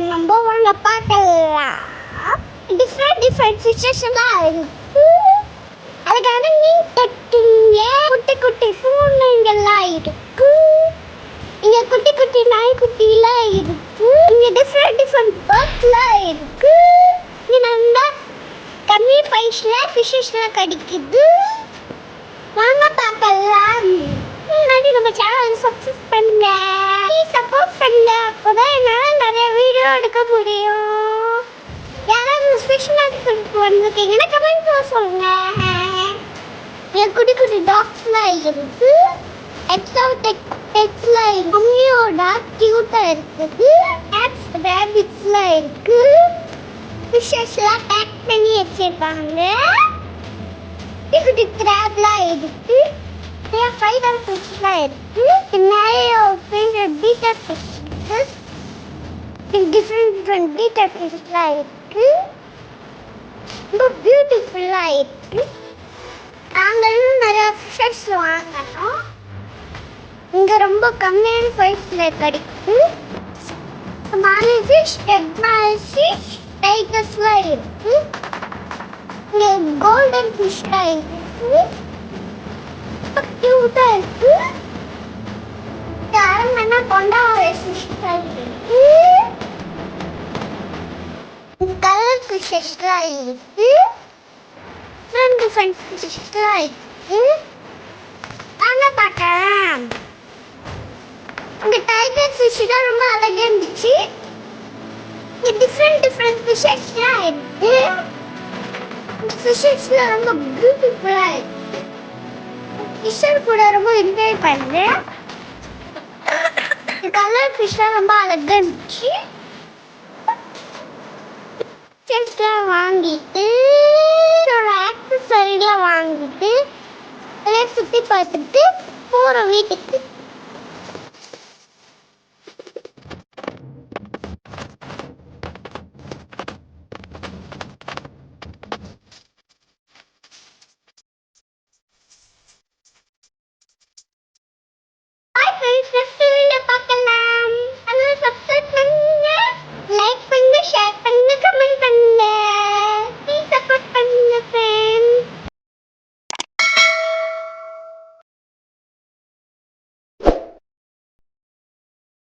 நம்ம வாங்க பார்க்கலாம். டிஃப்ரெண்ட் ஃபிஷஸ் எல்லாம் இருக்கு. அதுக்காக மீன் தொட்டிங்க, குட்டி குட்டி பூனைங்கெல்லாம் இருக்கு. இங்க குட்டி குட்டி நாய்க்குட்டிலாம் இருக்கு. இங்க டிஃப்ரெண்ட் பேர்ட்ஸ்லாம் இருக்கு. இங்க நல்லா கம்மி பிரைஸ்ல ஃபிஷஸ்லாம் கிடைக்குது. வாங்க பார்க்கலாம். முன்னாடி நம்ம சேனல் சப்ஸ்கிரைப் பண்ணுங்க, சப்போர்ட் பண்ணுங்க. அப்போதான் என்னால் நிறைய வீடியோ எடுக்க முடியும். யாராவது ஸ்பெஷல் ஆக்டிவிட்டி வந்திருக்கீங்கன்னா கமெண்ட்ல சொல்லுங்க. என் குட்டி குட்டி டாக்ஸ்லாம் இருக்கு. எக்ஸாட்டிக் பெட்ஸ்லாம் இருக்கு. மம்மியோட கியூட்டாக இருக்குது. கேட்ஸ் ரேபிட்ஸ்லாம் இருக்கு. ஃபிஷஸ்லாம் பேக் பண்ணி வச்சிருக்காங்க. குட்டி குட்டி கிராப்லாம் இருக்கு. நிறைய ஃபைபர் ஃபிஷ்லாம் இருக்கு. நிறைய பீட்டர் ஃபிஷ் இருக்கு. டிஃப்ரெண்ட் பீட்டர் ஃபிஷ்லாம் இருக்கு. ரொம்ப பியூட்டிஃபுல்லாக இருக்கு. நாங்களும் நிறையா ஃபிஷஸ் வாங்கணும். இங்கே ரொம்ப கம்மியான ப்ரைஸில் கிடைக்கும். மாலி ஃபிஷ், எக்மால் ஃபிஷ், டைகர்ஸ்லாம் இருக்கு. இங்கே கோல்டன் ஃபிஷ்லாம் இருக்கு. கியூட்டாக இருக்கு. அரண்மனை கொண்டாட ஃபிஷ்லாம் இருக்கு. கலர் ஃபிஷஸ்லாம் இருக்கு. டிஃப்ரெண்ட் ஃபிஷஸ்லாம் இருக்கு. வாங்க பார்க்கலாம். இங்கே டைகர் ஃபிஷ் தான் ரொம்ப அழகாக இருந்துச்சு. இங்கே டிஃப்ரெண்ட் ஃபிஷஸ்லாம் இருக்கு. ஃபிஷஸ்லாம் ரொம்ப பியூட்டிஃபுல்லாக இருக்கு. ஃபிஷர் கூட ரொம்ப என்ஜாய் பண்ணேன். கலர் ஃபிஷ்லாம் ரொம்ப அழகாக இருந்துச்சு. ஃபிஷ்லாம் வாங்கிட்டு ஆக்சசரிலாம் வாங்கிட்டு எல்லாம் சுற்றி பார்த்துட்டு போகிற வீட்டுக்கு